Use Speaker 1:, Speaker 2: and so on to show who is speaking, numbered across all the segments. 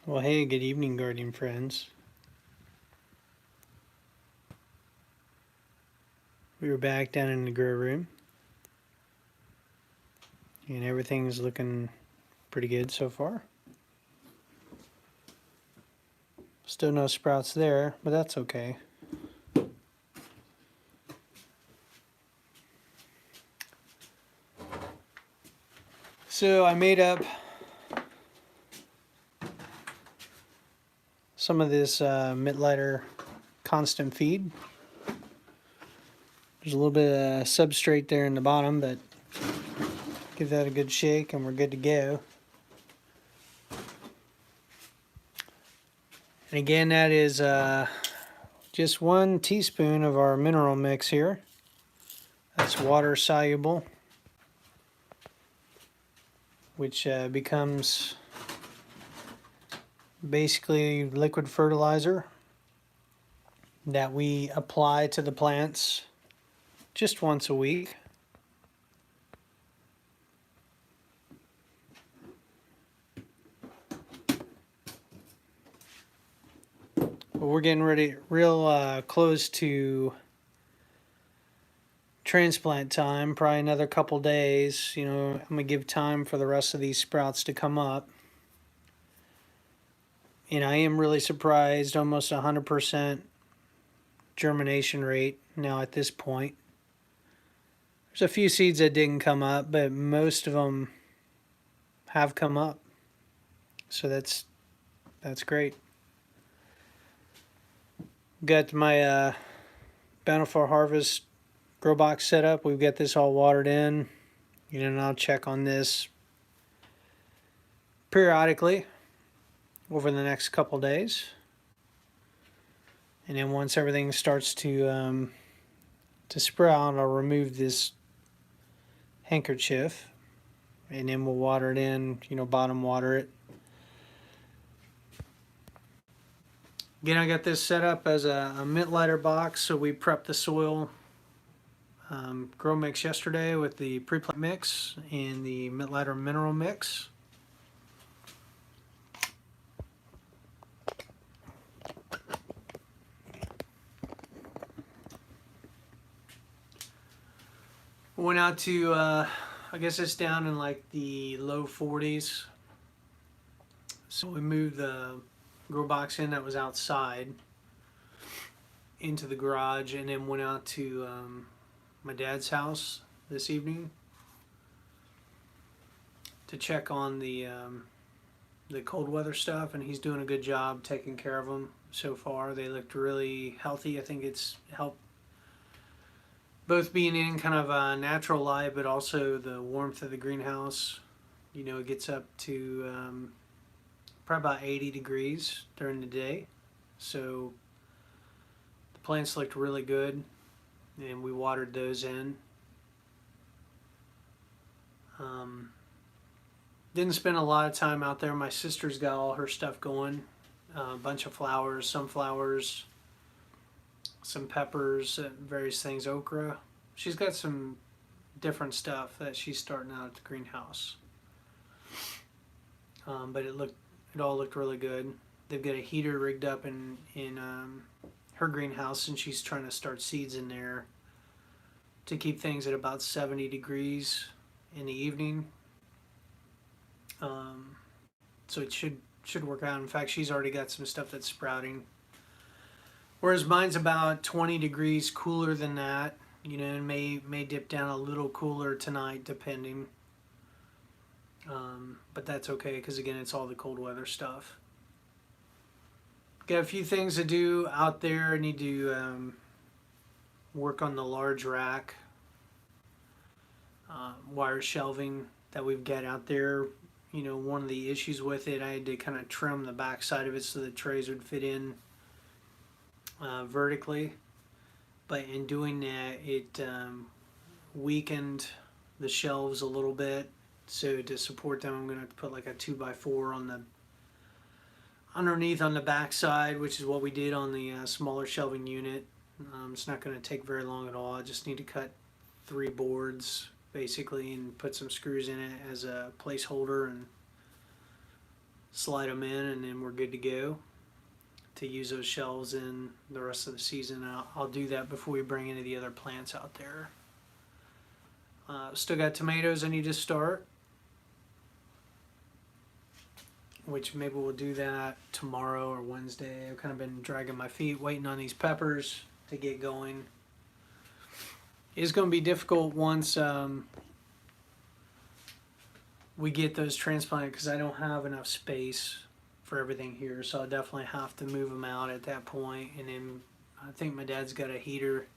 Speaker 1: Well, hey, good evening, guardian friends. We were back down in the grow room, and everything's looking pretty good so far. Still no sprouts there, but that's okay. So I made up some of this Mittleider constant feed. There's a little bit of substrate there in the bottom, but give that a good shake and we're good to go. And again, that is just 1 teaspoon of our mineral mix here. That's water soluble, which becomes basically liquid fertilizer that we apply to the plants just once a week. But we're getting ready, real close to transplant time, probably another couple days. I'm gonna give time for the rest of these sprouts to come up. And I am really surprised, almost 100% germination rate now at this point. There's a few seeds that didn't come up, but most of them have come up. So that's great. Got my Bountiful Harvest grow box set up. We've got this all watered in. And I'll check on this periodically over the next couple days. And then once everything starts to sprout, I'll remove this handkerchief, and then we'll water it in. Bottom water it. Again, I got this set up as a Mittleider box, so we prepped the soil grow mix yesterday with the pre-plant mix and the Mittleider mineral mix. Went out to, I guess it's down in like the low 40s. So we moved the grow box in that was outside into the garage, and then went out to my dad's house this evening to check on the cold weather stuff, and he's doing a good job taking care of them so far. They looked really healthy. I think it's helped both being in kind of a natural light, but also the warmth of the greenhouse. It gets up to probably about 80 degrees during the day, so the plants looked really good, and we watered those in. Didn't spend a lot of time out there. My sister's got all her stuff going, a bunch of flowers, sunflowers, some peppers, various things, okra. She's got some different stuff that she's starting out at the greenhouse. But it all looked really good. They've got a heater rigged up in her greenhouse, and she's trying to start seeds in there to keep things at about 70 degrees in the evening. So it should work out. In fact, she's already got some stuff that's sprouting. Whereas mine's about 20 degrees cooler than that, and may dip down a little cooler tonight depending. But that's okay, because again, it's all the cold weather stuff. Got a few things to do out there. I need to work on the large rack wire shelving that we've got out there. One of the issues with it, I had to kind of trim the back side of it so the trays would fit in vertically, but in doing that, it weakened the shelves a little bit. So to support them, I'm going to have to put like a 2x4 on the underneath on the back side, which is what we did on the smaller shelving unit. It's not going to take very long at all. I just need to cut 3 boards basically and put some screws in it as a placeholder, and slide them in, and then we're good to go to use those shelves in the rest of the season. I'll do that before we bring any of the other plants out there. Still got tomatoes I need to start, which maybe we'll do that tomorrow or Wednesday. I've kind of been dragging my feet waiting on these peppers to get going. It's going to be difficult once we get those transplanted, because I don't have enough space for everything here, so I'll definitely have to move them out at that point. And then I think my dad's got a heater.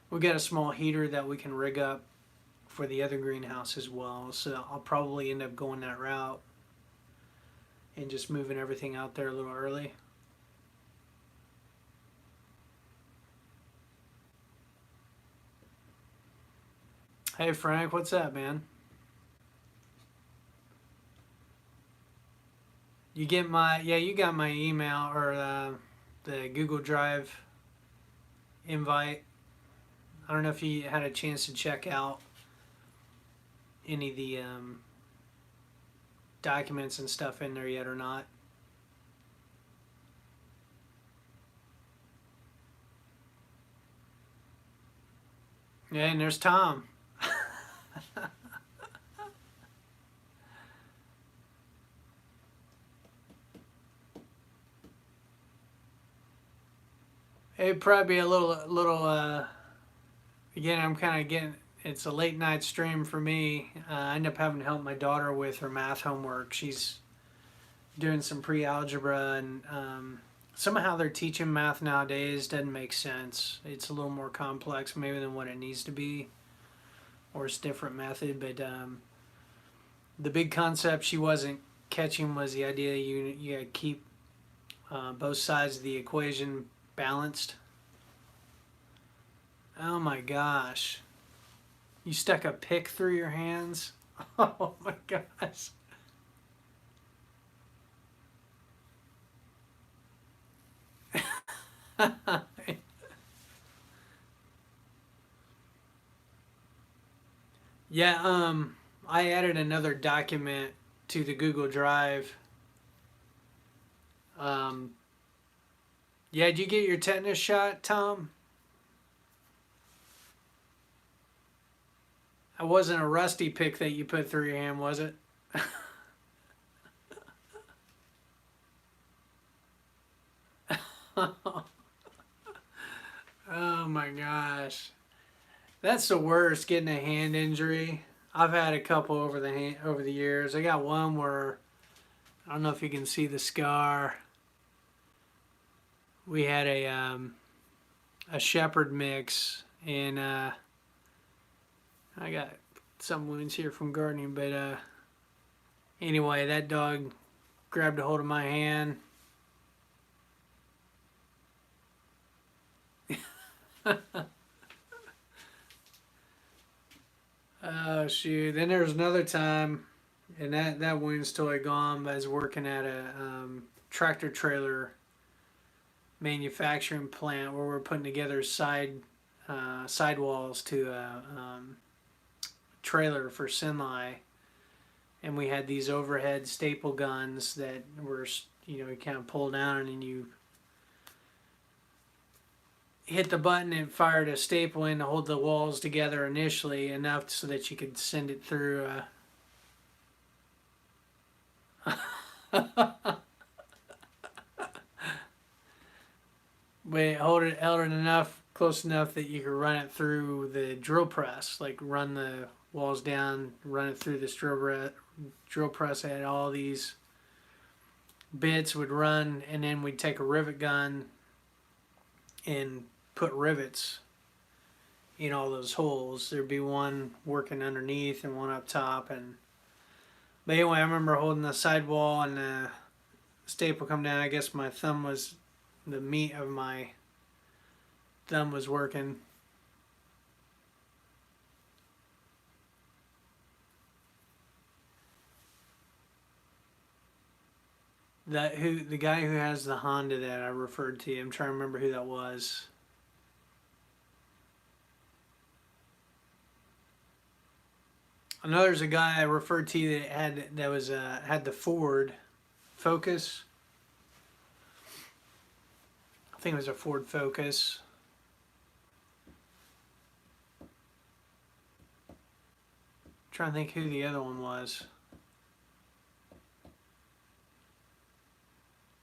Speaker 1: We got a small heater that we can rig up for the other greenhouse as well, so I'll probably end up going that route and just moving everything out there a little early. Hey Frank, what's up, man? You get my, yeah, you got my email or the Google Drive invite. I don't know if you had a chance to check out any of the documents and stuff in there yet or not. Yeah, and there's Tom. It'd probably be a little. Again, I'm kind of getting. It's a late night stream for me. I end up having to help my daughter with her math homework. She's doing some pre-algebra, and somehow they're teaching math nowadays doesn't make sense. It's a little more complex maybe than what it needs to be, or it's a different method. But the big concept she wasn't catching was the idea you gotta keep both sides of the equation balanced. Oh my gosh. You stuck a pick through your hands? Oh my gosh. Yeah, I added another document to the Google Drive. Yeah, did you get your tetanus shot, Tom? It wasn't a rusty pick that you put through your hand, was it? Oh my gosh. That's the worst, getting a hand injury. I've had a couple over the years. I got one where I don't know if you can see the scar. We had a shepherd mix, and I got some wounds here from gardening, but anyway, that dog grabbed a hold of my hand. Oh shoot! Then there was another time, and that wound's totally gone. But I was working at a tractor trailer manufacturing plant where we're putting together sidewalls to a trailer for semi, and we had these overhead staple guns that were, you kind of pull down and then you hit the button and fired a staple in to hold the walls together initially enough so that you could send it through. But held it enough, close enough that you could run it through the drill press, like run the walls down, run it through this drill press. I had all these bits would run, and then we'd take a rivet gun and put rivets in all those holes. There'd be one working underneath and one up top. But anyway, I remember holding the sidewall and the staple come down. I guess my thumb was, the meat of my thumb was working. The guy who has the Honda that I referred to, I'm trying to remember who that was. I know there's a guy I referred to that had the Ford, Focus. I think it was a Ford Focus. Trying to think who the other one was.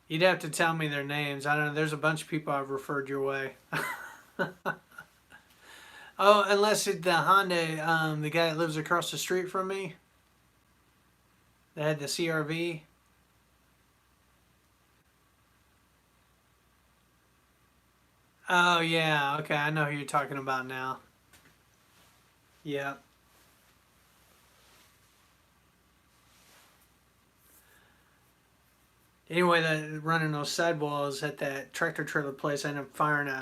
Speaker 1: You'd have to tell me their names. I don't know. There's a bunch of people I've referred your way. Oh, unless it's the Honda, the guy that lives across the street from me, that had the CRV. Oh yeah, okay, I know who you're talking about now. Yeah. Anyway, that running those sidewalls at that tractor trailer place, I ended up firing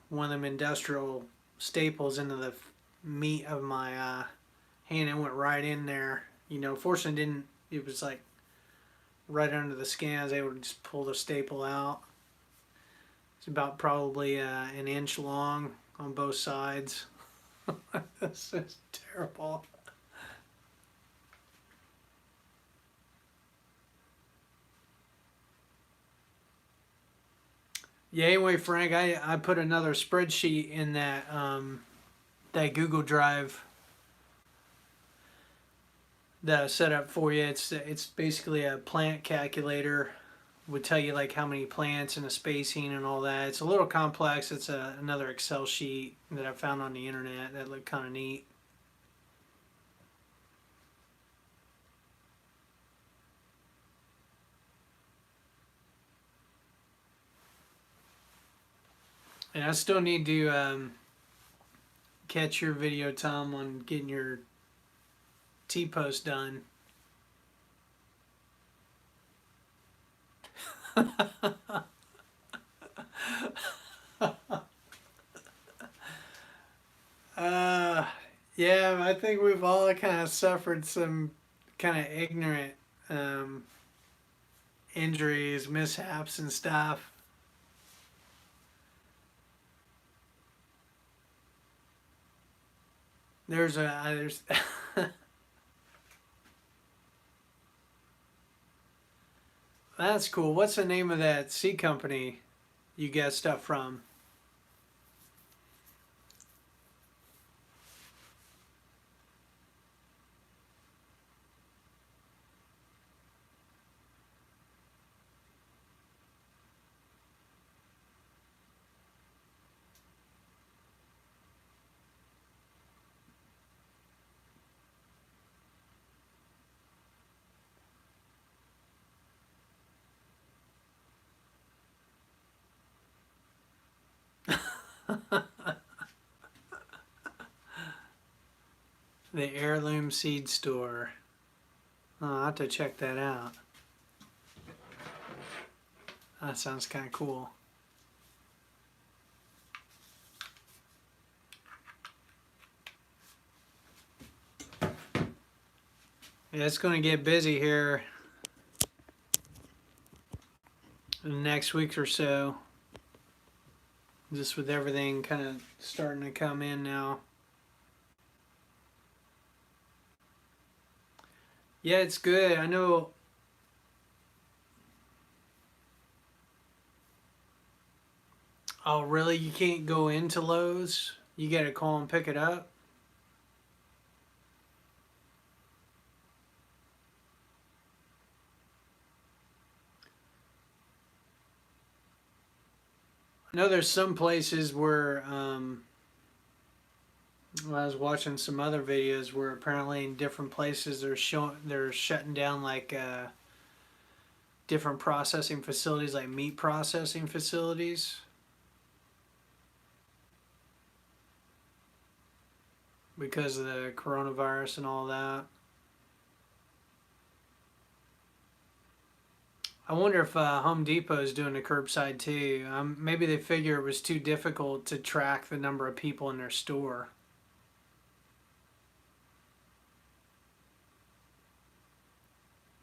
Speaker 1: one of them industrial staples into the meat of my hand and went right in there. You know, fortunately didn't. It was like right under the skin. I was able to just pull the staple out. It's about probably an inch long on both sides. This is terrible. Yeah, anyway, Frank, I put another spreadsheet in that Google Drive that I set up for you. It's basically a plant calculator. Would tell you like how many plants and the spacing and all that. It's a little complex. It's another Excel sheet that I found on the internet that looked kind of neat. And I still need to catch your video, Tom, on getting your T-post done. Yeah, I think we've all kind of suffered some kind of ignorant um, injuries, mishaps, and stuff. There's That's cool. What's the name of that seed company you get stuff from? The Heirloom Seed Store. Oh, I'll have to check that out. That sounds kind of cool. Yeah, it's going to get busy here in the next week or so. Just with everything kind of starting to come in now. Yeah, it's good. I know. Oh, really? You can't go into Lowe's? You got to call and pick it up? I know there's some places where well, I was watching some other videos where apparently in different places they're shutting down like different processing facilities, like meat processing facilities, because of the coronavirus and all that. I wonder if Home Depot is doing the curbside too. Maybe they figure it was too difficult to track the number of people in their store.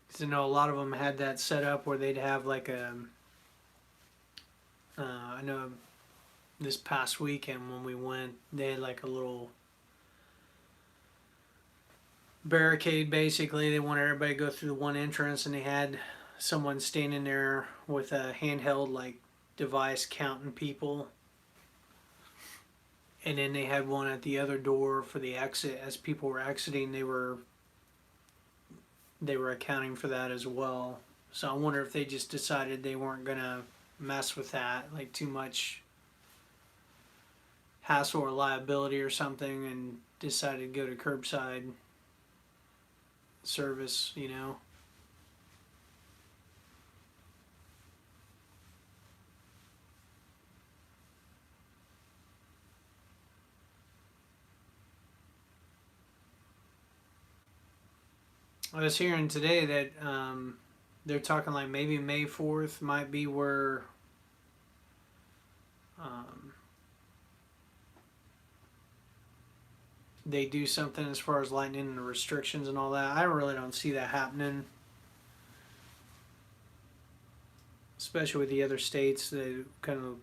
Speaker 1: 'Cause I know a lot of them had that set up where they'd have like I know this past weekend when we went, they had like a little barricade basically. They wanted everybody to go through the one entrance and they had someone standing there with a handheld like device counting people, and then they had one at the other door for the exit. As people were exiting, they were accounting for that as well. So I wonder if they just decided they weren't gonna mess with that, like too much hassle or liability or something, and decided to go to curbside service, you know. I was hearing today that they're talking like maybe May 4th might be where um, they do something as far as lightening the restrictions and all that. I really don't see that happening, especially with the other states, the kind of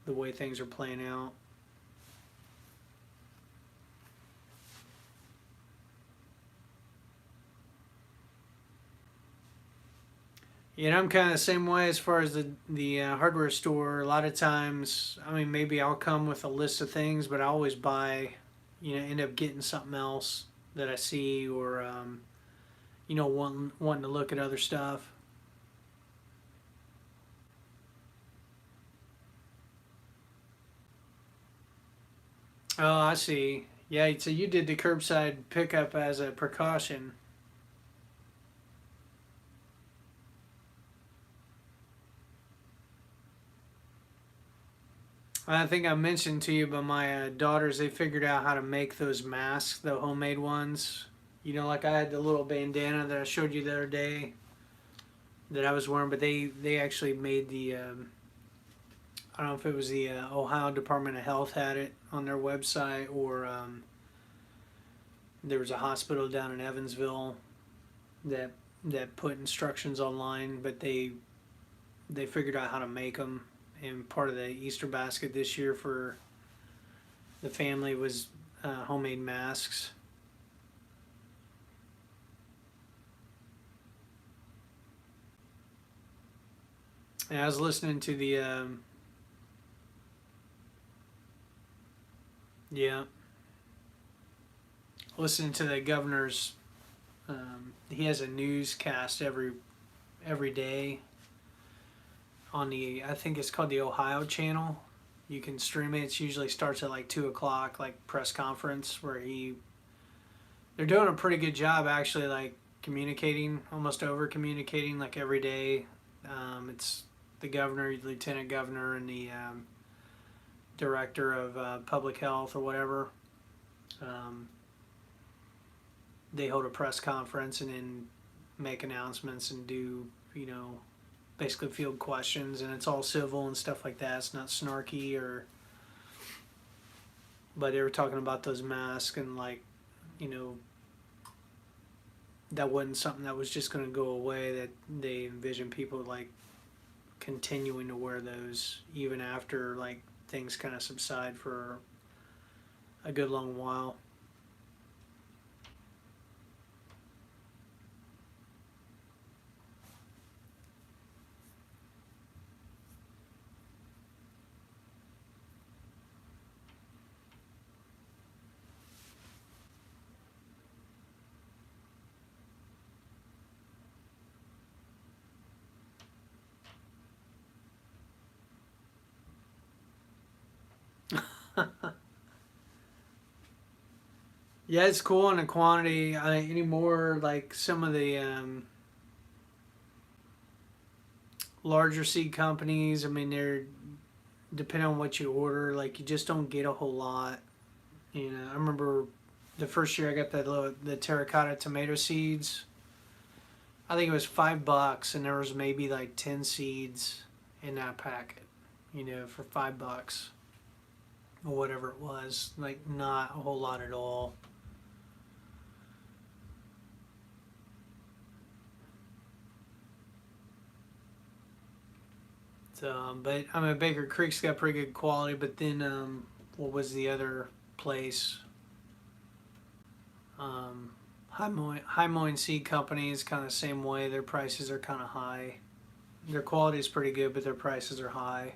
Speaker 1: the way things are playing out. You know, I'm kind of the same way as far as the hardware store. A lot of times, I mean, maybe I'll come with a list of things, but I always buy, end up getting something else that I see, or wanting to look at other stuff. Oh, I see. Yeah, so you did the curbside pickup as a precaution. I think I mentioned to you, but my daughters, they figured out how to make those masks, the homemade ones. Like I had the little bandana that I showed you the other day that I was wearing, but they actually made I don't know if it was the Ohio Department of Health had it on their website, or there was a hospital down in Evansville that put instructions online, but they figured out how to make them. And part of the Easter basket this year for the family was homemade masks. And I was listening to yeah, listening to the governor's. He has a newscast every day on I think it's called the Ohio channel. You can stream it. It usually starts at like 2 o'clock, like press conference, where they're doing a pretty good job actually, like communicating, almost over communicating, like every day. It's the governor, lieutenant governor, and the director of public health or whatever. Um, they hold a press conference and then make announcements and do, basically field questions, and it's all civil and stuff like that. It's not snarky but they were talking about those masks, and like, you know, that wasn't something that was just going to go away, that they envision people like continuing to wear those even after like things kind of subside for a good long while. Yeah, it's cool on the quantity. Anymore, like some of the larger seed companies, I mean, they're depending on what you order, like you just don't get a whole lot. I remember the first year I got the terracotta tomato seeds. I think it was $5, and there was maybe like 10 seeds in that packet. For $5 or whatever it was, like not a whole lot at all. So, but I mean, Baker Creek's got pretty good quality. But then, what was the other place? High Moine Seed Company is kind of the same way. Their prices are kind of high. Their quality is pretty good, but their prices are high.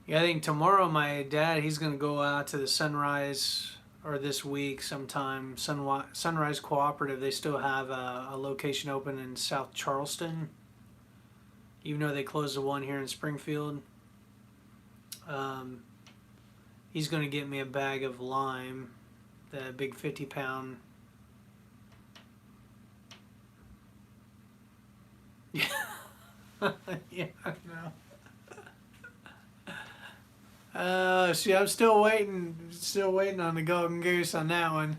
Speaker 1: Yeah, I think tomorrow my dad, he's going to go out to the Sunrise, or this week sometime, Sunrise Cooperative. They still have a location open in South Charleston, even though they closed the one here in Springfield. He's going to get me a bag of lime, the big 50-pound. Yeah, yeah, I know. See, I'm still waiting on the golden goose on that one.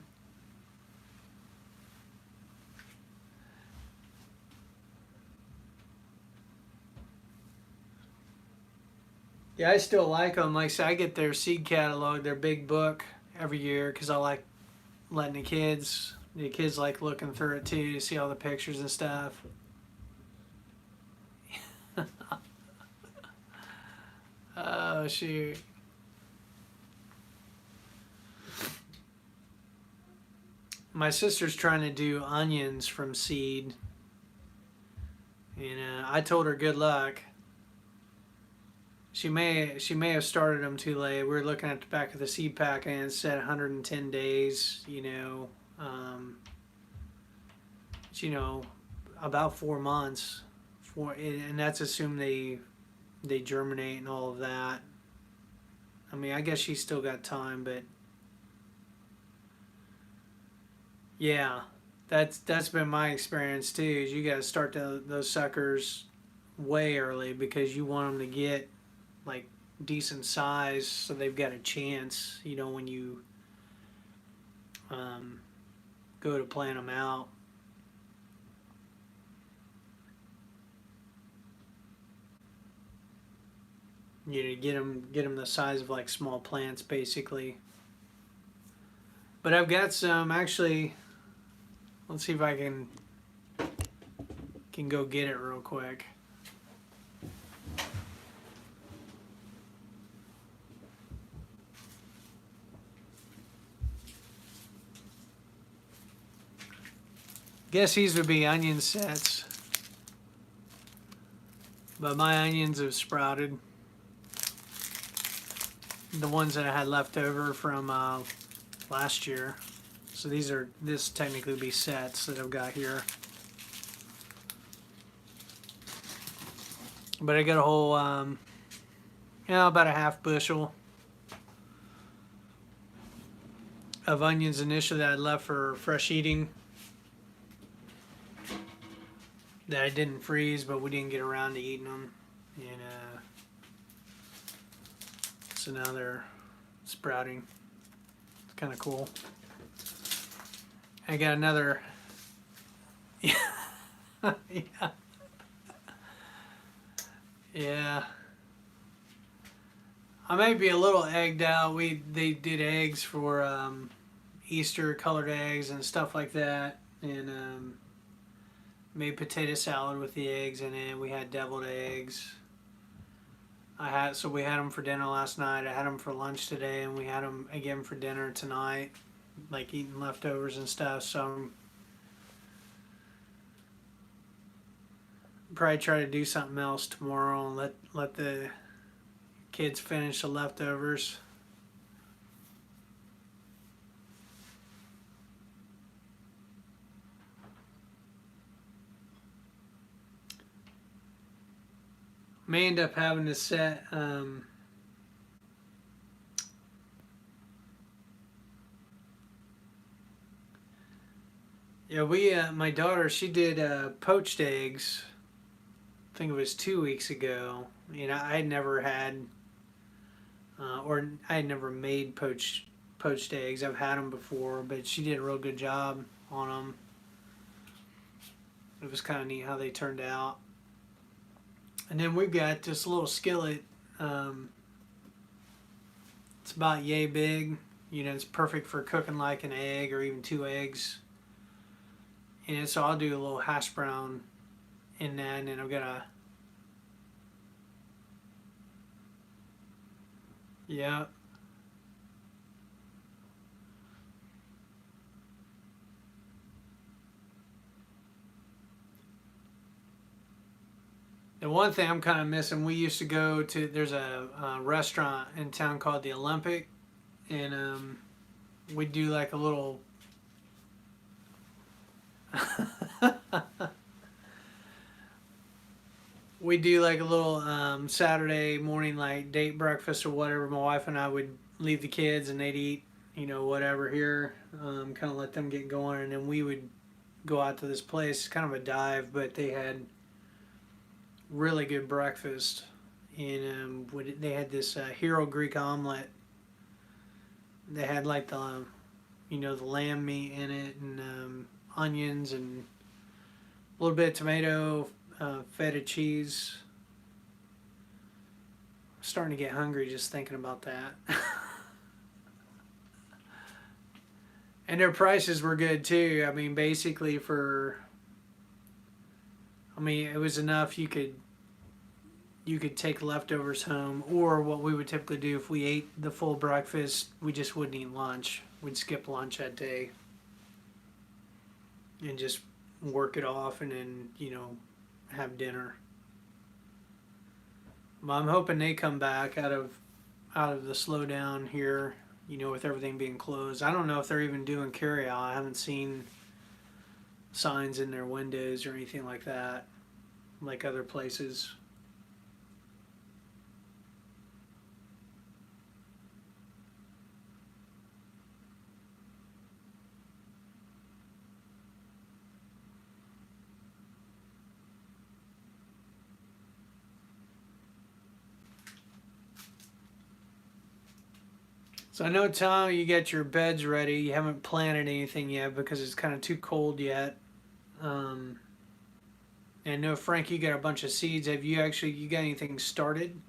Speaker 1: Yeah, I still like them. Like I said, I get their seed catalog, their big book every year because I like letting the kids like looking through it too to see all the pictures and stuff. Oh, shoot. My sister's trying to do onions from seed, and I told her good luck. She may have started them too late. We were looking at the back of the seed pack and it said 110 days. It's, about 4 months. And that's assumed they germinate and all of that. I mean, I guess she's still got time, but yeah, that's been my experience too. Is you got to start those suckers way early because you want them to get like decent size so they've got a chance. When you go to plant them out. Get them the size of like small plants basically. But I've got some actually. Let's see if I can go get it real quick. Guess these would be onion sets. But my onions have sprouted. The ones that I had left over from last year. So this technically would be sets that I've got here. But I got a whole, about a half bushel of onions initially that I left for fresh eating. That I didn't freeze, but we didn't get around to eating them. And so now they're sprouting. It's kind of cool. I got another. Yeah. Yeah. Yeah. I might be a little egged out. They did eggs for Easter, colored eggs and stuff like that, and made potato salad with the eggs in it. We had deviled eggs. We had them for dinner last night. I had them for lunch today, and we had them again for dinner tonight, like eating leftovers and stuff. So I'm probably try to do something else tomorrow and let the kids finish the leftovers. May end up having to set yeah, my daughter, she did poached eggs. I think it was 2 weeks ago. I had never had or I had never made poached eggs. I've had them before, but she did a real good job on them. It was kind of neat how they turned out. And then we've got this little skillet. It's about yay big. It's perfect for cooking like an egg or even 2 eggs. And so I'll do a little hash brown in that, and then I've got yeah. The one thing I'm kind of missing, we used to go to, there's a restaurant in town called the Olympic, and we do like a little we do like a little Saturday morning like date breakfast or whatever. My wife and I would leave the kids and they'd eat, whatever here, kind of let them get going, and then we would go out to this place, kind of a dive, but they had really good breakfast. And they had this hero Greek omelet. They had like the lamb meat in it, and onions and a little bit of tomato, feta cheese. I'm starting to get hungry just thinking about that. And their prices were good too. I mean, basically it was enough you could take leftovers home, or what we would typically do if we ate the full breakfast, we just wouldn't eat lunch. We'd skip lunch that day and just work it off, and then have dinner. But I'm hoping they come back out of the slowdown here, with everything being closed. I don't know if they're even doing carry out. I haven't seen signs in their windows or anything like that, like other places. So I know, Tom, you get your beds ready. You haven't planted anything yet because it's kind of too cold yet. Um, and I know, Frank, you got a bunch of seeds. Have you got anything started?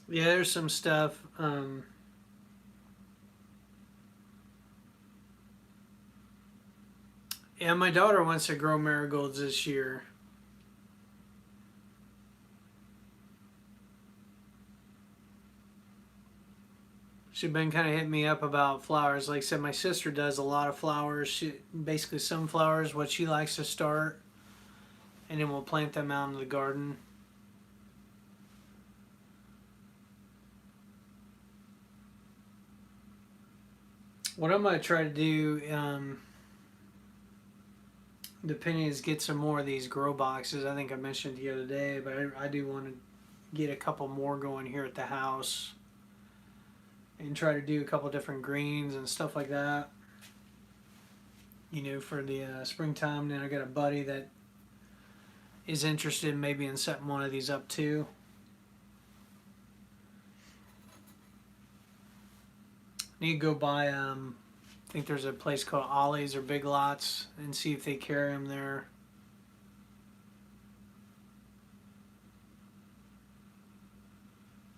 Speaker 1: Yeah, there's some stuff. Yeah, my daughter wants to grow marigolds this year. She's been kind of hitting me up about flowers. Like I said, my sister does a lot of flowers. Basically some flowers, what she likes to start, and then we'll plant them out in the garden. What I'm gonna try to do, depending, is get some more of these grow boxes. I think I mentioned the other day, but I do want to get a couple more going here at the house and try to do a couple different greens and stuff like that. For the springtime. Then I got a buddy that is interested maybe in setting one of these up too. Need to go by. I think there's a place called Ollie's or Big Lots and see if they carry them there.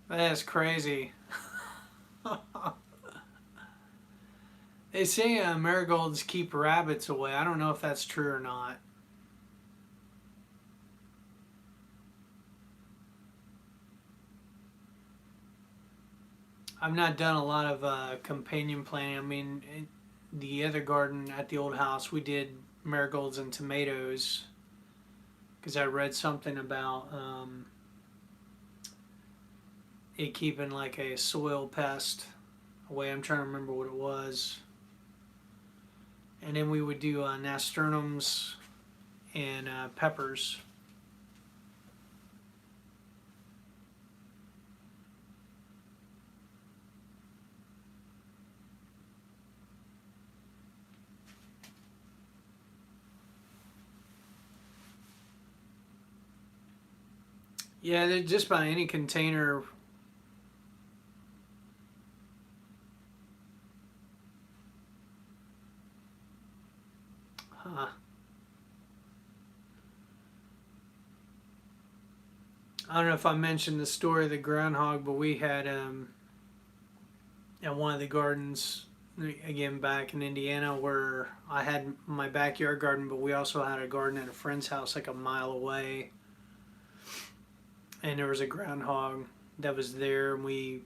Speaker 1: That's crazy. They say marigolds keep rabbits away. I don't know if that's true or not. I've not done a lot of companion planting. I mean, the other garden at the old house, we did marigolds and tomatoes because I read something about it keeping like a soil pest away. I'm trying to remember what it was. and then we would do nasturtiums and peppers. Yeah, just by any container. Huh. I don't know if I mentioned the story of the groundhog, but we had at one of the gardens again back in Indiana where I had my backyard garden, but we also had a garden at a friend's house like a mile away, and there was a groundhog that was there, and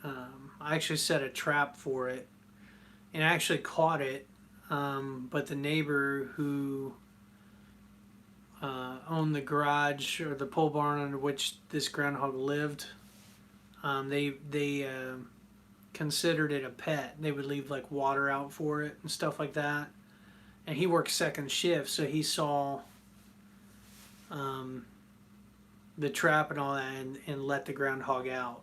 Speaker 1: I actually set a trap for it, and I actually caught it, but the neighbor who owned the garage or the pole barn under which this groundhog lived, they considered it a pet. They would leave like water out for it and stuff like that. And he worked second shift, so he saw um, the trap and all that, and let the groundhog out.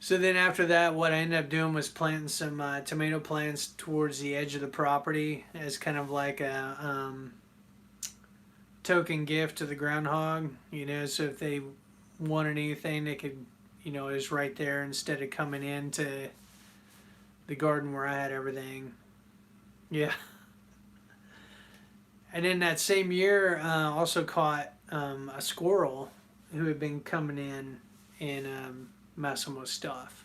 Speaker 1: So then after that, what I ended up doing was planting some tomato plants towards the edge of the property as kind of like a token gift to the groundhog. So if they wanted anything, they could, it was right there instead of coming into the garden where I had everything. Yeah. And then that same year, also caught a squirrel who had been coming in and messing with stuff.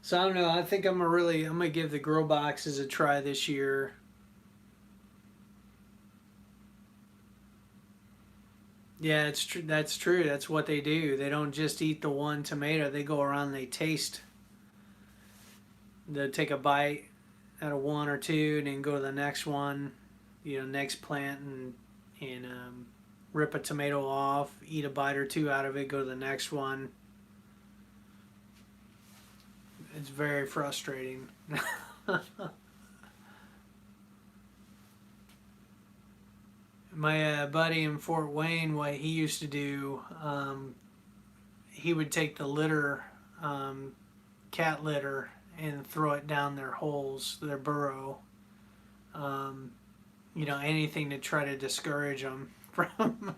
Speaker 1: So I don't know. I think I'm gonna give the grow boxes a try this year. Yeah, it's true. That's true. That's what they do. They don't just eat the one tomato. They go around and they taste. They'll take a bite out of one or two, and then go to the next one, next plant, and rip a tomato off, eat a bite or two out of it, go to the next one. It's very frustrating. My buddy in Fort Wayne, what he used to do, he would take the litter, cat litter, and throw it down their holes, their burrow. Um, anything to try to discourage them from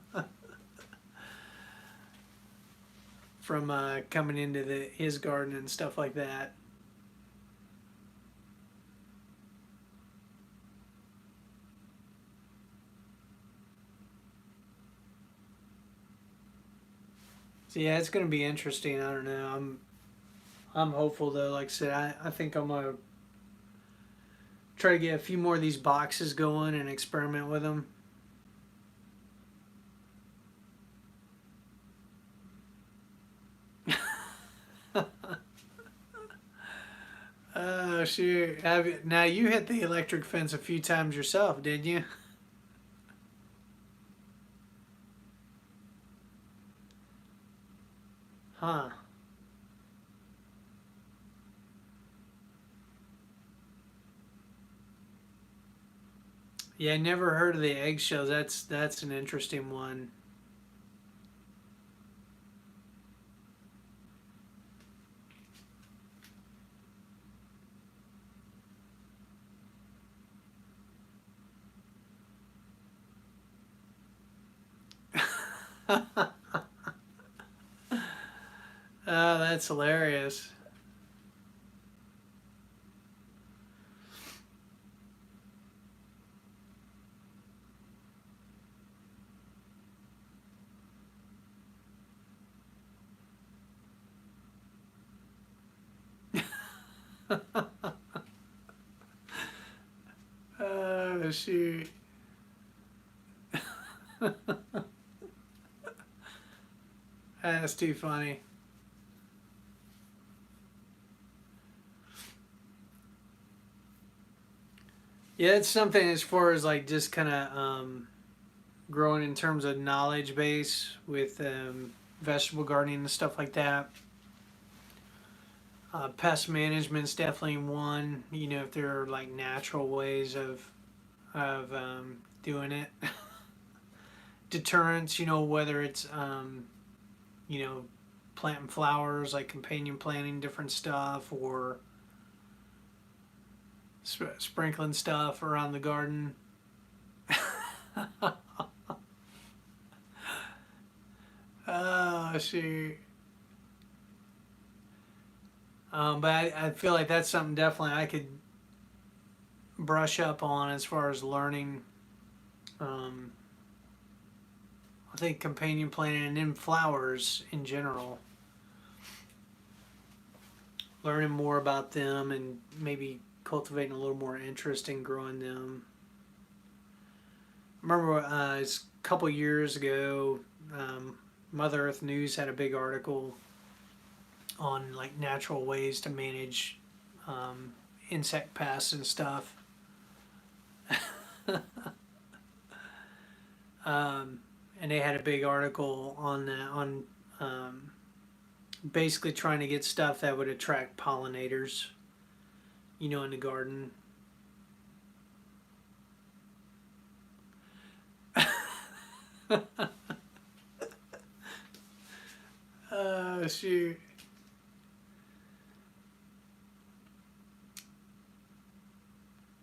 Speaker 1: coming into his garden and stuff like that. So yeah, it's going to be interesting. I don't know. I'm hopeful though. Like I said, I think I'm gonna try to get a few more of these boxes going and experiment with them. Oh shoot! Now you hit the electric fence a few times yourself, didn't you? Huh? Yeah, I never heard of the eggshells. That's an interesting one. Oh, that's hilarious. Oh shoot! That's too funny. Yeah, it's something as far as like just kind of growing in terms of knowledge base with vegetable gardening and stuff like that. Pest management's definitely one. You know, if there are like natural ways of doing it. Deterrence, you know, whether it's you know, planting flowers like companion planting different stuff or sprinkling stuff around the garden. Oh shoot. But I feel like that's something definitely I could brush up on as far as learning. Um, I think companion planting and then flowers in general, learning more about them and maybe cultivating a little more interest in growing them. I remember a couple years ago, Mother Earth News had a big article on like natural ways to manage um, insect pests and stuff. And they had a big article on that on um, basically trying to get stuff that would attract pollinators, you know, in the garden. Shoot.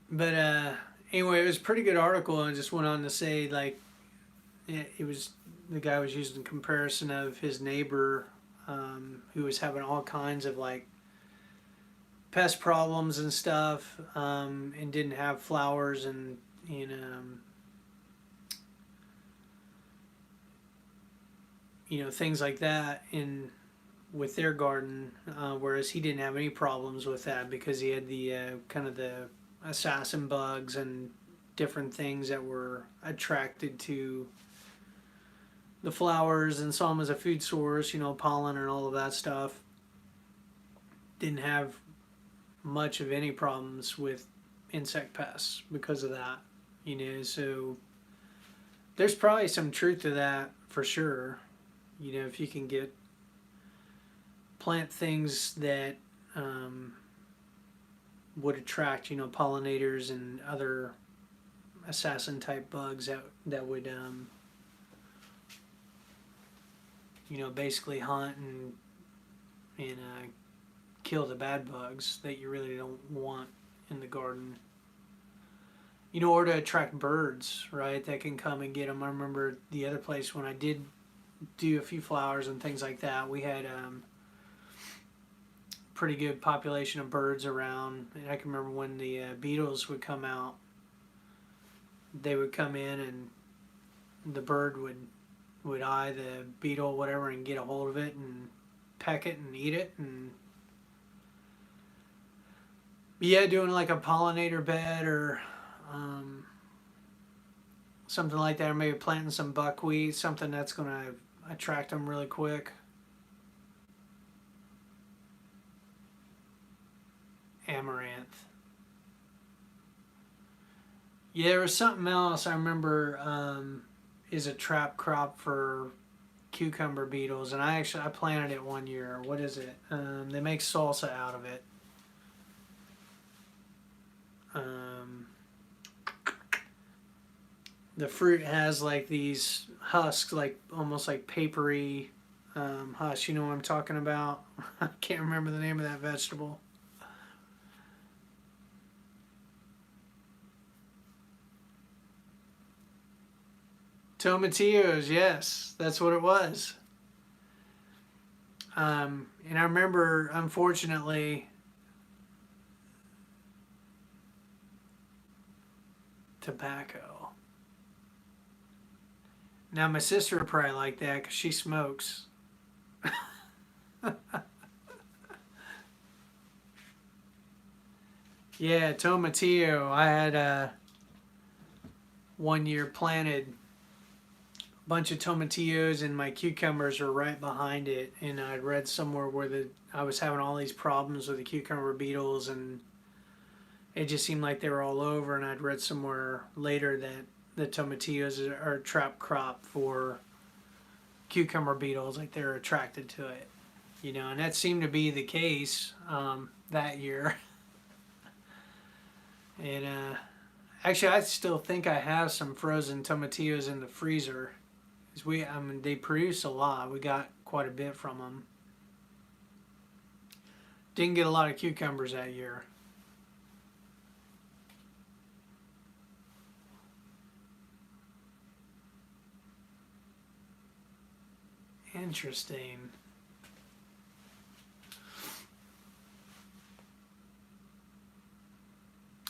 Speaker 1: But anyway, it was a pretty good article, and just went on to say like it was the guy was using comparison of his neighbor who was having all kinds of like pest problems and stuff, and didn't have flowers and you know, things like that in with their garden, whereas he didn't have any problems with that because he had the kind of the assassin bugs and different things that were attracted to the flowers and saw them as a food source, you know, pollen and all of that stuff. Didn't have much of any problems with insect pests because of that, you know. So there's probably some truth to that for sure. You know, if you can get plant things that would attract, you know, pollinators and other assassin type bugs that would you know, basically hunt and kill the bad bugs that you really don't want in the garden. You know, or to attract birds, right? That can come and get them. I remember the other place when I did do a few flowers and things like that. We had pretty good population of birds around. And I can remember when the beetles would come out, they would come in and the bird would eye the beetle or whatever and get a hold of it and peck it and eat it. And yeah, doing like a pollinator bed or something like that, or maybe planting some buckwheat, something that's going to attract them really quick. Amaranth. Yeah, there was something else I remember is a trap crop for cucumber beetles, and I planted it one year. What is it? They make salsa out of it. Um, the fruit has like these husks, like almost like papery husks. You know what I'm talking about? I can't remember the name of that vegetable. Tomatillos, yes, that's what it was. And I remember, unfortunately, tobacco. Now my sister would probably like that because she smokes. Yeah, tomatillo. I had one year planted a bunch of tomatillos and my cucumbers were right behind it. And I'd read somewhere where I was having all these problems with the cucumber beetles and it just seemed like they were all over. And I'd read somewhere later that the tomatillos are a trap crop for cucumber beetles, like they're attracted to it, and that seemed to be the case that year. And actually, I still think I have some frozen tomatillos in the freezer. 'Cause they produce a lot. We got quite a bit from them. Didn't get a lot of cucumbers that year. Interesting.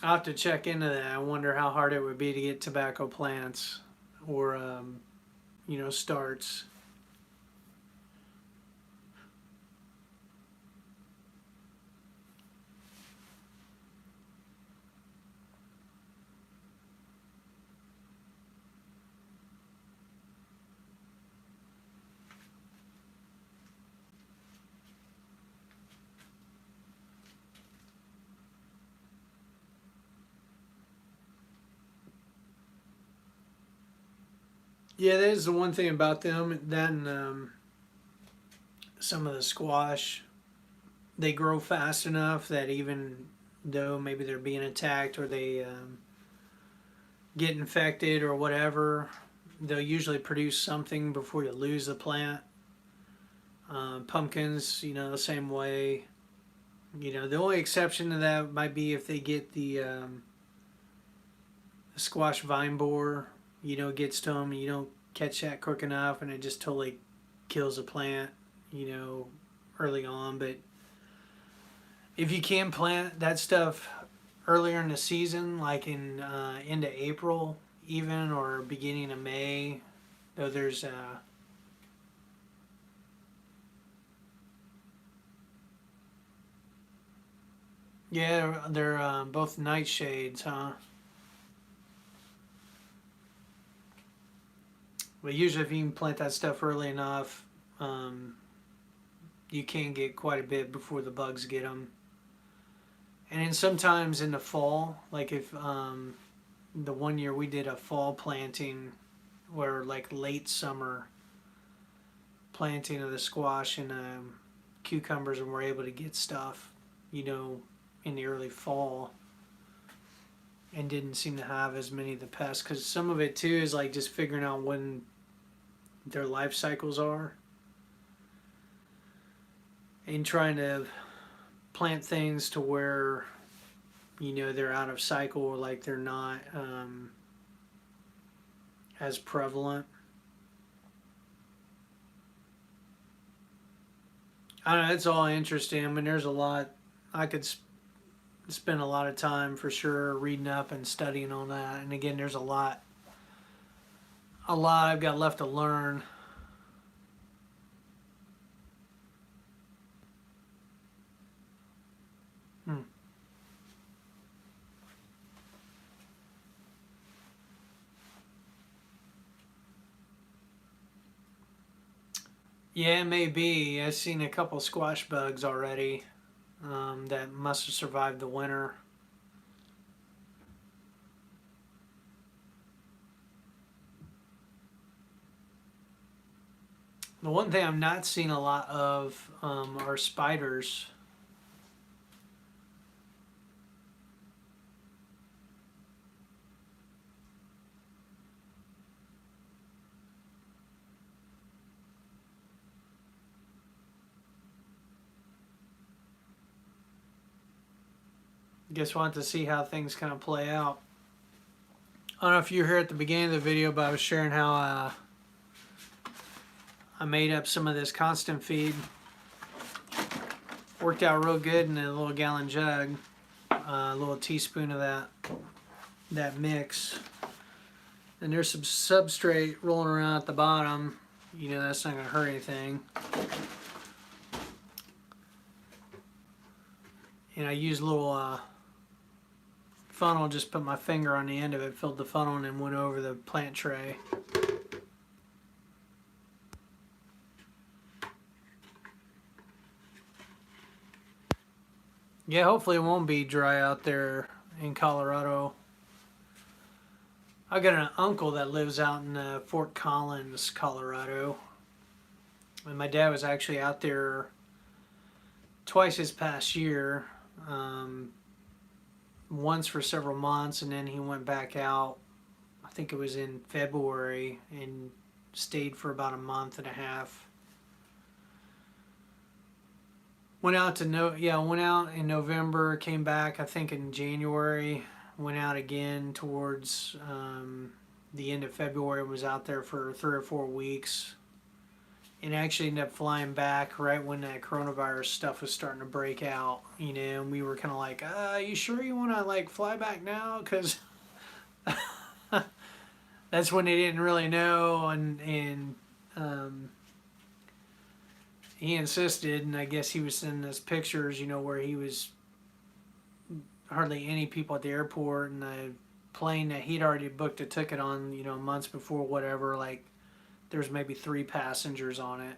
Speaker 1: I'll have to check into that. I wonder how hard it would be to get tobacco plants or, starts. Yeah, that is the one thing about them. Then some of the squash, they grow fast enough that even though maybe they're being attacked or they get infected or whatever, they'll usually produce something before you lose the plant. Pumpkins, the same way. The only exception to that might be if they get the squash vine borer, gets to them, you don't catch that quick enough, and it just totally kills the plant, early on. But if you can plant that stuff earlier in the season, like in into April even, or beginning of May, though there's yeah, they're both nightshades, huh? But usually, if you can plant that stuff early enough, you can get quite a bit before the bugs get them. And then sometimes in the fall, like if the one year we did a fall planting, where like late summer planting of the squash and cucumbers, and we're able to get stuff, in the early fall, and didn't seem to have as many of the pests, because some of it too is like just figuring out when their life cycles are and trying to plant things to where they're out of cycle, like they're not as prevalent. I don't know, it's all interesting. I mean, there's a lot I could spend a lot of time for sure reading up and studying on that. And again, there's a lot I've got left to learn. Hmm. Yeah, it may be. I've seen a couple squash bugs already that must have survived the winter. The one thing I'm not seeing a lot of are spiders. Guess we'll have to see how things kind of play out. I don't know if you were here at the beginning of the video, but I was sharing how I made up some of this constant feed. Worked out real good in a little gallon jug. A little teaspoon of that mix. And there's some substrate rolling around at the bottom. That's not going to hurt anything. And I used a little funnel, just put my finger on the end of it, filled the funnel, and then went over the plant tray. Yeah, hopefully it won't be dry out there in Colorado. I got an uncle that lives out in Fort Collins, Colorado. And my dad was actually out there twice this past year. Once for several months, and then he went back out. I think it was in February, and stayed for about a month and a half. Went out in November, came back I think in January, went out again towards the end of February, was out there for 3 or 4 weeks, and actually ended up flying back right when that coronavirus stuff was starting to break out, and we were kind of like, you sure you want to like fly back now? Because that's when they didn't really know, and he insisted, and I guess he was sending us pictures, where he was hardly any people at the airport, and the plane that he'd already booked a ticket on, months before, whatever, like there's maybe 3 passengers on it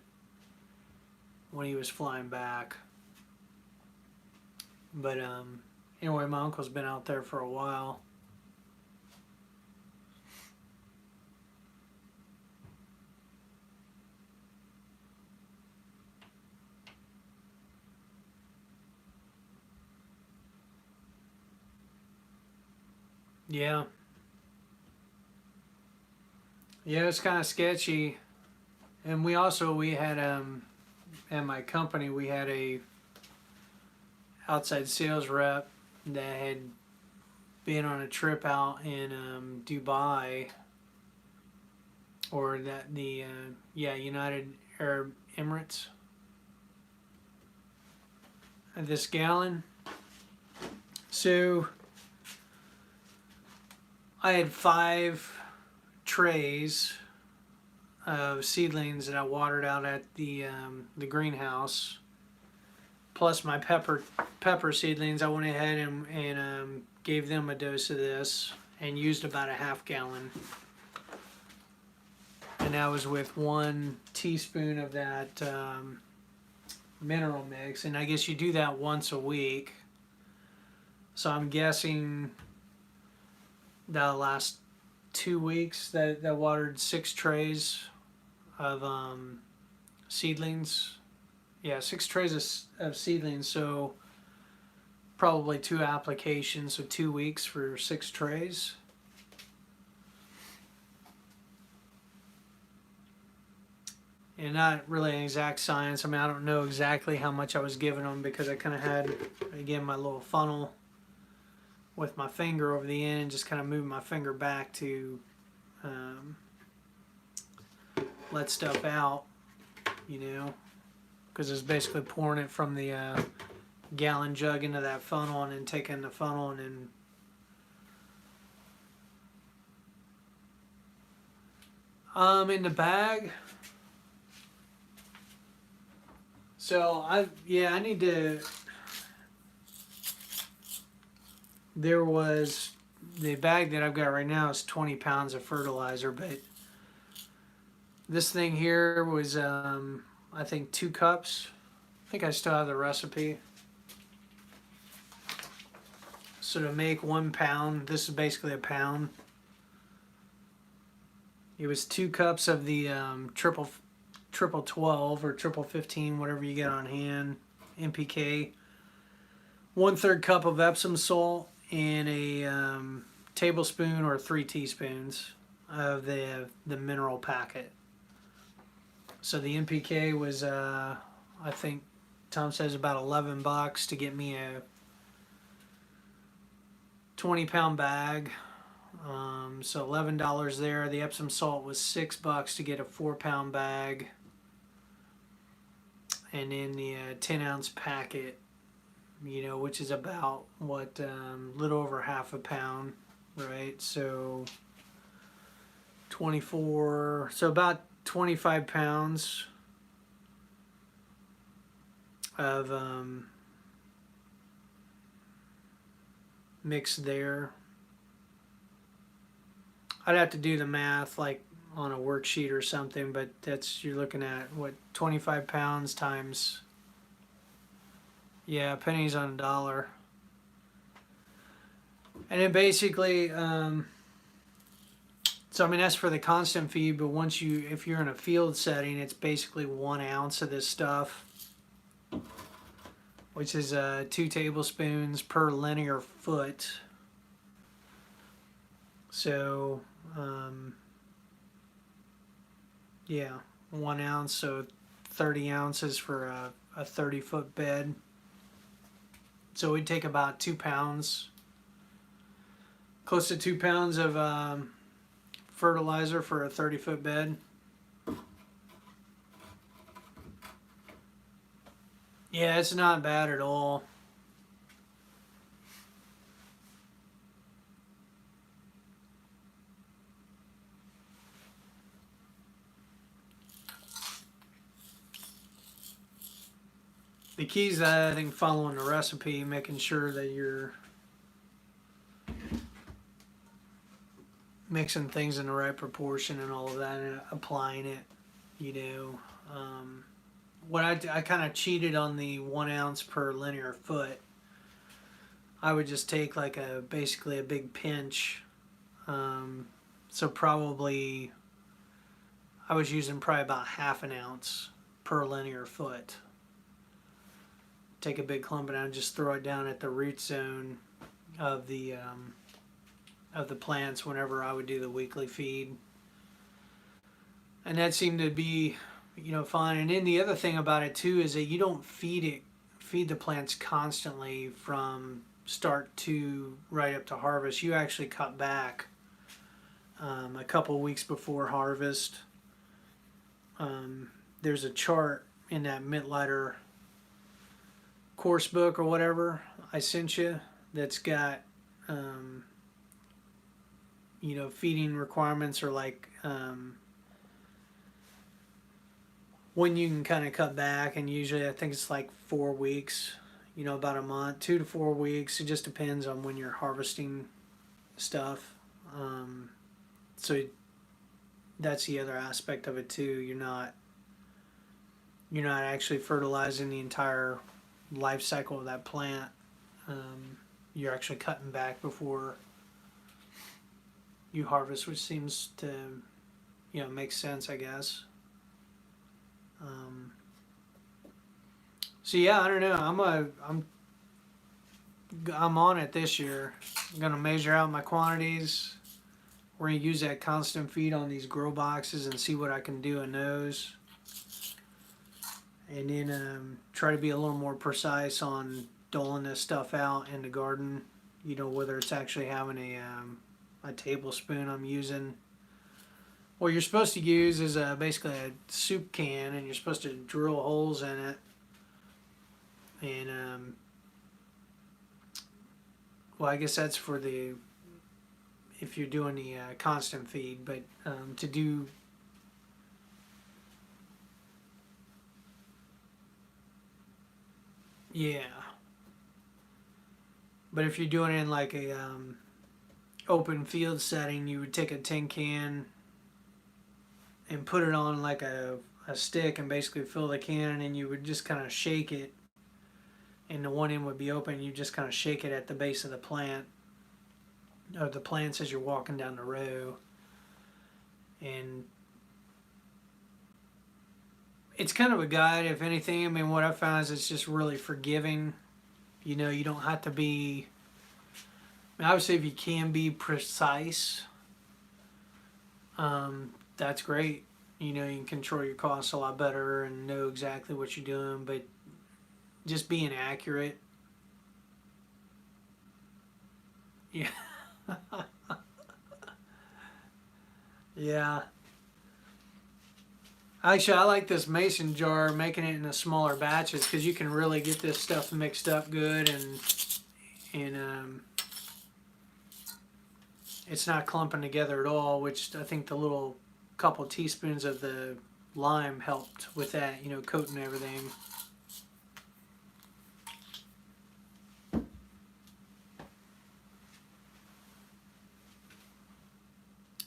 Speaker 1: when he was flying back. But anyway, my uncle's been out there for a while. Yeah. Yeah, it's kind of sketchy. And we had at my company, we had a outside sales rep that had been on a trip out in Dubai, or United Arab Emirates. This gallon. So I had 5 trays of seedlings that I watered out at the greenhouse, plus my pepper seedlings. I went ahead and gave them a dose of this and used about a half gallon, and that was with 1 teaspoon of that mineral mix. And I guess you do that once a week, so I'm guessing the last 2 weeks that watered 6 trays of seedlings. Yeah, 6 trays of seedlings, so probably 2 applications, so 2 weeks for 6 trays. And not really an exact science. I mean, I don't know exactly how much I was giving them, because I kind of had, again, my little funnel with my finger over the end, and just kind of moving my finger back to let stuff out, because it's basically pouring it from the gallon jug into that funnel, and then taking the funnel and then in the bag. So I need to. There was, the bag that I've got right now is 20 pounds of fertilizer, but this thing here was I think 2 cups. I think I still have the recipe. So to make 1 pound, this is basically a pound. It was 2 cups of the triple 12 or triple 15, whatever you get on hand, NPK. 1/3 cup of Epsom salt, and a tablespoon or 3 teaspoons of the mineral packet. So the NPK was I think Tom says about $11 to get me a 20-pound bag. So $11 there. The Epsom salt was $6 to get a 4-pound bag, and then the 10-ounce packet, which is about what, little over half a pound, right? So 24, so about 25 pounds of mix there. I'd have to do the math like on a worksheet or something, but you're looking at what, 25 pounds times, yeah, pennies on a dollar. And then basically, so I mean that's for the constant feed. But once if you're in a field setting, it's basically 1 ounce of this stuff, which is 2 tablespoons per linear foot. So, yeah, 1 ounce, so 30 ounces for a 30-foot bed. So we'd take about 2 pounds, close to 2 pounds of fertilizer for a 30-foot bed. Yeah, it's not bad at all. The key is, I think, following the recipe, making sure that you're mixing things in the right proportion and all of that, and applying it. You know, what I kind of cheated on the 1 ounce per linear foot. I would just take like basically a big pinch. So probably I was using probably about half an ounce per linear foot. Take a big clump and I just throw it down at the root zone of the plants whenever I would do the weekly feed, and that seemed to be, fine. And then the other thing about it too is that you don't feed the plants constantly from start to right up to harvest. You actually cut back a couple weeks before harvest. There's a chart in that Mittleider course book or whatever I sent you that's got feeding requirements, or like when you can kind of cut back, and usually I think it's like 4 weeks, about a month, 2 to 4 weeks. It just depends on when you're harvesting stuff. So that's the other aspect of it too. You're not actually fertilizing the entire life cycle of that plant. You're actually cutting back before you harvest, which seems to make sense, I guess. So yeah, I don't know. I'm on it this year. I'm gonna measure out my quantities. We're gonna use that constant feed on these grow boxes and see what I can do in those, and then try to be a little more precise on doling this stuff out in the garden. Whether it's actually having a tablespoon I'm using. What you're supposed to use is basically a soup can, and you're supposed to drill holes in it. And, well, I guess that's for if you're doing the constant feed, but to do, yeah. But if you're doing it in like a open field setting, you would take a tin can and put it on like a stick and basically fill the can, and then you would just kind of shake it, and the one end would be open. You just kind of shake it at the base of the plant, or the plants, as you're walking down the row. And it's kind of a guide, if anything. I mean, what I found is it's just really forgiving. You don't have to be, I mean, obviously if you can be precise, that's great. You can control your costs a lot better and know exactly what you're doing, but just being accurate. Yeah. Yeah. Actually, I like this mason jar, making it in smaller batches, because you can really get this stuff mixed up good, and it's not clumping together at all, which I think the little couple teaspoons of the lime helped with that, coating everything.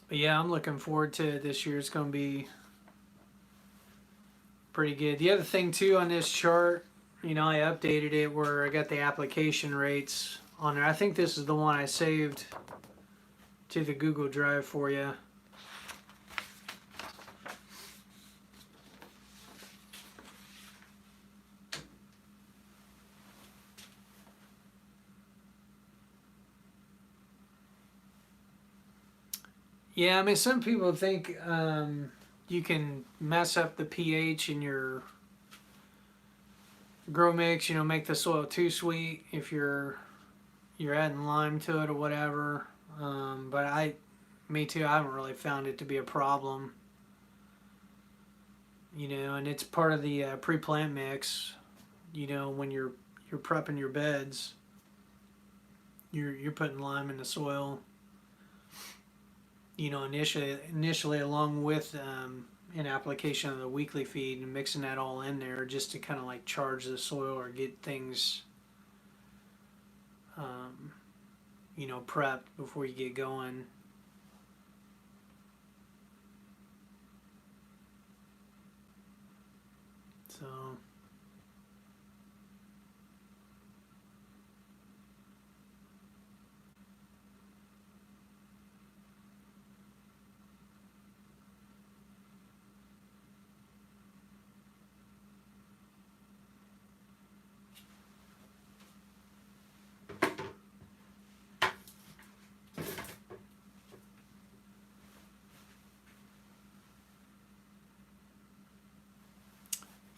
Speaker 1: But yeah, I'm looking forward to it this year. It's going to be pretty good. The other thing too on this chart, I updated it where I got the application rates on there. I think this is the one I saved to the Google Drive for you. Yeah, I mean, some people think you can mess up the pH in your grow mix, make the soil too sweet if you're adding lime to it or whatever. But me too, I haven't really found it to be a problem. And it's part of the pre-plant mix. When you're prepping your beds, you're putting lime in the soil. Initially along with an application of the weekly feed and mixing that all in there just to kind of like charge the soil or get things, prepped before you get going. So.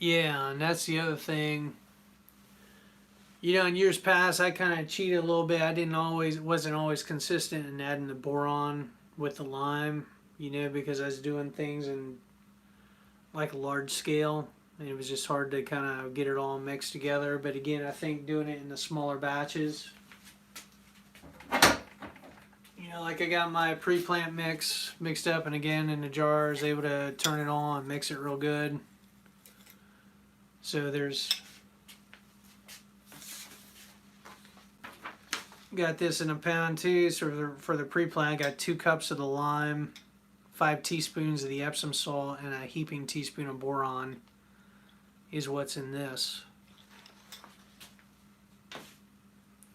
Speaker 1: Yeah, and that's the other thing. In years past, I kind of cheated a little bit. Wasn't always consistent in adding the boron with the lime, because I was doing things in like a large scale, and it was just hard to kind of get it all mixed together. But again, I think doing it in the smaller batches, like I got my pre-plant mix mixed up, and again in the jar, I was able to turn it on and mix it real good. So got this in a pound too. So for the pre-plant, I got 2 cups of the lime, 5 teaspoons of the Epsom salt, and a heaping teaspoon of boron is what's in this.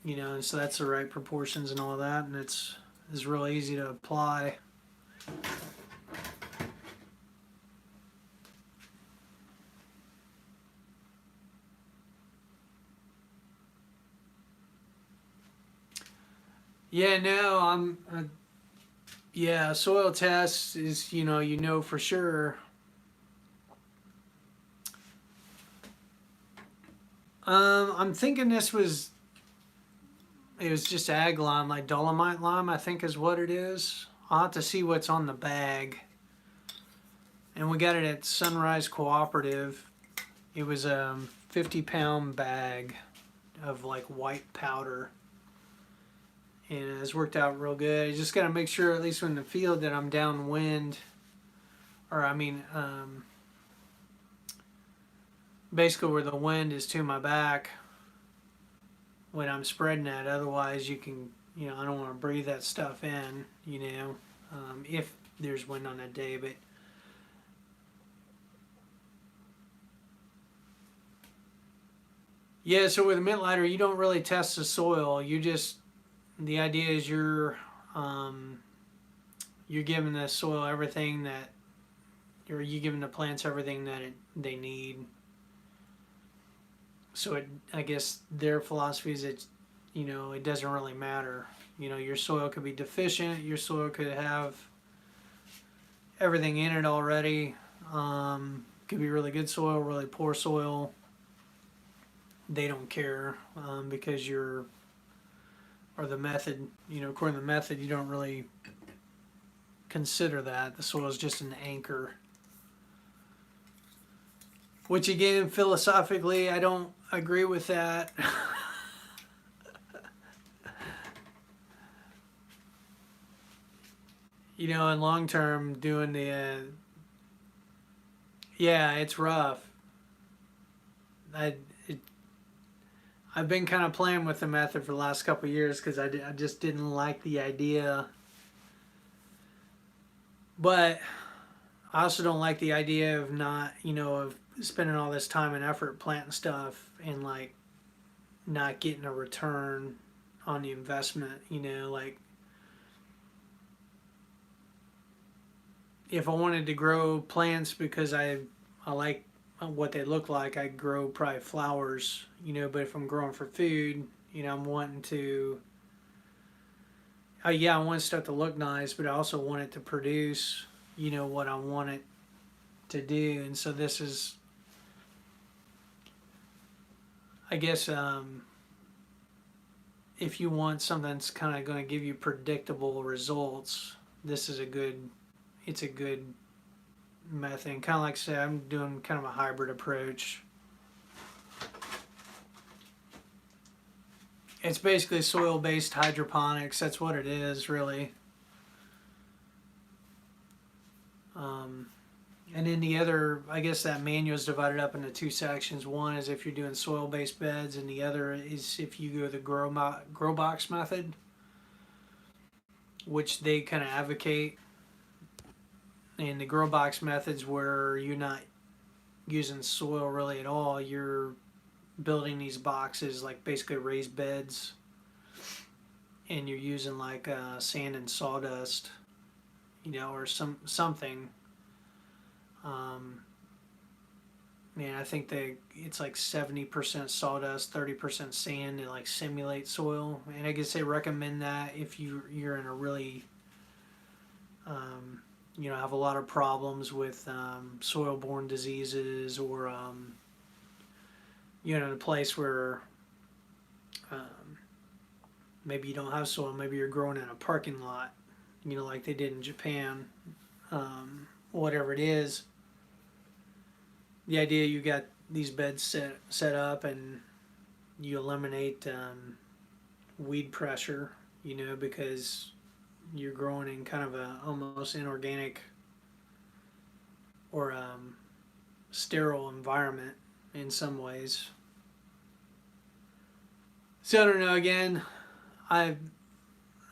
Speaker 1: And so that's the right proportions and all that, and it's real easy to apply. Yeah, no, soil test is, for sure. I'm thinking it was just ag lime, like dolomite lime, I think is what it is. I'll have to see what's on the bag. And we got it at Sunrise Cooperative. It was a 50-pound bag of like white powder. And it's worked out real good. You just got to make sure, at least in the field, that I'm downwind, or basically where the wind is to my back when I'm spreading that. Otherwise, you can, I don't want to breathe that stuff in, if there's wind on that day. But yeah, so with a Mittleider, you don't really test the soil. The idea is you're giving the soil everything that, or you giving the plants everything that they need. So I guess their philosophy is that, it doesn't really matter. Your soil could be deficient. Your soil could have everything in it already. Could be really good soil, really poor soil. They don't care because or the method, according to the method, you don't really consider that. The soil is just an anchor. Which again, philosophically, I don't agree with that. In long term, doing yeah, it's rough. I've been kind of playing with the method for the last couple of years because I just didn't like the idea. But I also don't like the idea of not, of spending all this time and effort planting stuff and like not getting a return on the investment. You know, like if I wanted to grow plants because I like what they look like, I grow probably flowers. You know, but if I'm growing for food, you know, I'm wanting to. Yeah, I want stuff to look nice, but I also want it to produce. You know what I want it to do, and so this is, I guess, if you want something that's kind of going to give you predictable results, this is a good. It's a good method. Kind of like I say, I'm doing kind of a hybrid approach. It's basically soil-based hydroponics. That's what it is, really. Um, and then the other, I guess that manual is divided up into two sections. One is if you're doing soil-based beds, and the other is if you go the grow box method, which they kind of advocate. And the grow box methods where you're not using soil really at all. You're building these boxes like basically raised beds, and you're using like sand and sawdust, you know, or something. Um, Man, I think it's like 70% sawdust, 30% sand to like simulate soil. And I guess they recommend that if you're in a really you know, have a lot of problems with soil-borne diseases, or you know, in a place where um, maybe you don't have soil, maybe you're growing in a parking lot, you know, like they did in Japan, whatever it is. The idea, you got these beds set up, and you eliminate weed pressure, you know, because you're growing in kind of a almost inorganic or sterile environment in some ways. So I don't know. Again, I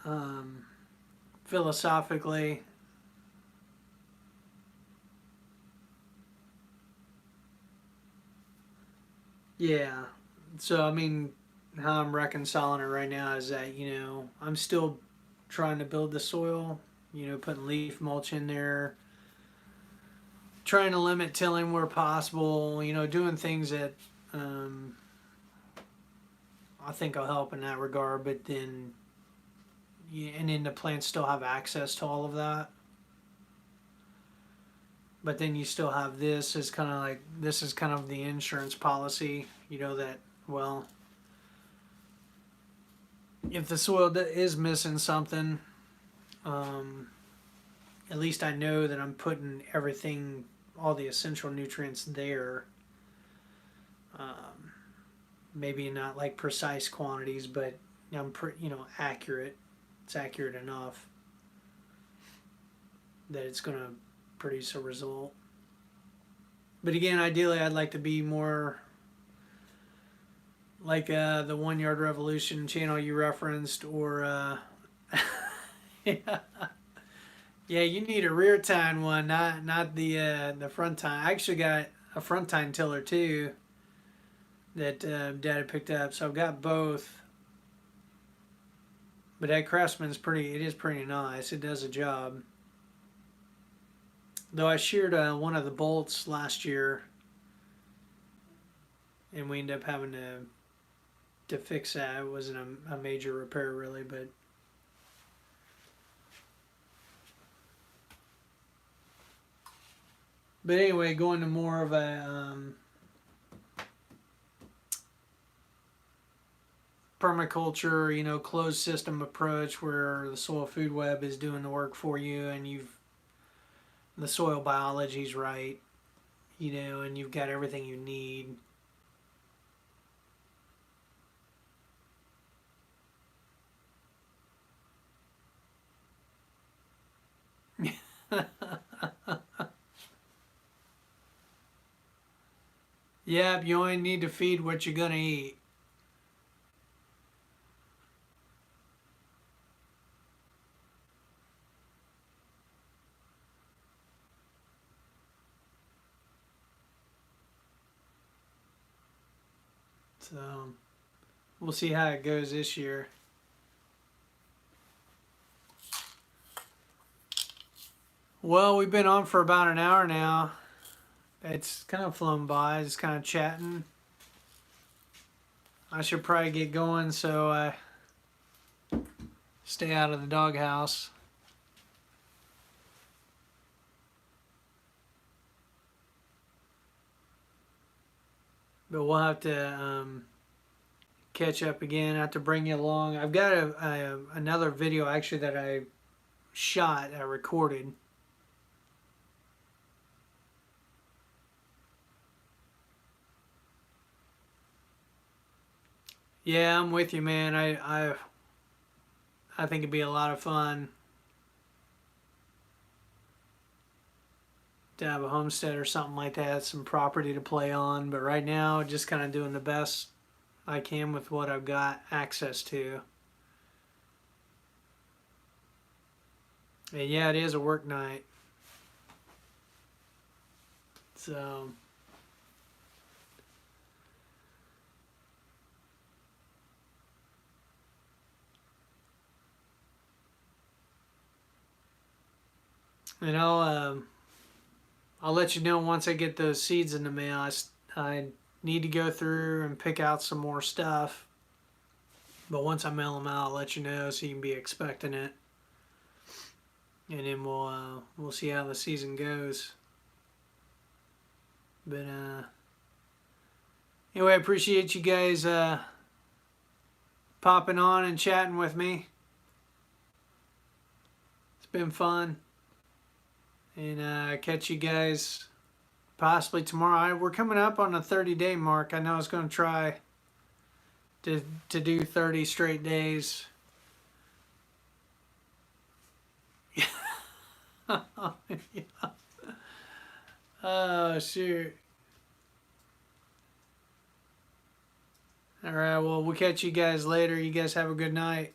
Speaker 1: um, philosophically, yeah. So I mean, how I'm reconciling it right now is that, you know, I'm still trying to build the soil. You know, putting leaf mulch in there, trying to limit tilling where possible. You know, doing things that um, I think will help in that regard. But then, yeah, and then the plants still have access to all of that. But then you still have this as kind of like, this is kind of the insurance policy. You know that, well, if the soil is missing something, um, at least I know that I'm putting everything, all the essential nutrients there. Um, Maybe not like precise quantities, but you know, accurate. It's accurate enough that it's going to produce a result. But again, ideally, I'd like to be more like the 1 Yard Revolution channel you referenced, or yeah, yeah. You need a rear tine one, not the front tine. I actually got a front tine tiller too that Dad had picked up, so I've got both. But that Craftsman's pretty. It is pretty nice. It does a job. Though I sheared one of the bolts last year, and we ended up having to fix that. It wasn't a major repair really, but anyway, going to more of a permaculture, you know, closed system approach where the soil food web is doing the work for you, and the soil biology's right, you know, and you've got everything you need. Yep, you only need to feed what you're gonna eat. So we'll see how it goes this year. Well, we've been on for about an hour now. It's kind of flown by, just kind of chatting. I should probably get going so I stay out of the doghouse. But we'll have to catch up again. I have to bring you along. I've got another video actually that I shot, I recorded. Yeah, I'm with you, man. I think it'd be a lot of fun to have a homestead or something like that, some property to play on. But right now, just kind of doing the best I can with what I've got access to. And yeah, it is a work night. So and I'll let you know once I get those seeds in the mail. I need to go through and pick out some more stuff. But once I mail them out, I'll let you know so you can be expecting it. And then we'll see how the season goes. But anyway, I appreciate you guys popping on and chatting with me. It's been fun. And catch you guys possibly tomorrow. We're coming up on a 30-day mark. I know I was going to try to do 30 straight days. Yeah. Oh, shoot. All right, well, we'll catch you guys later. You guys have a good night.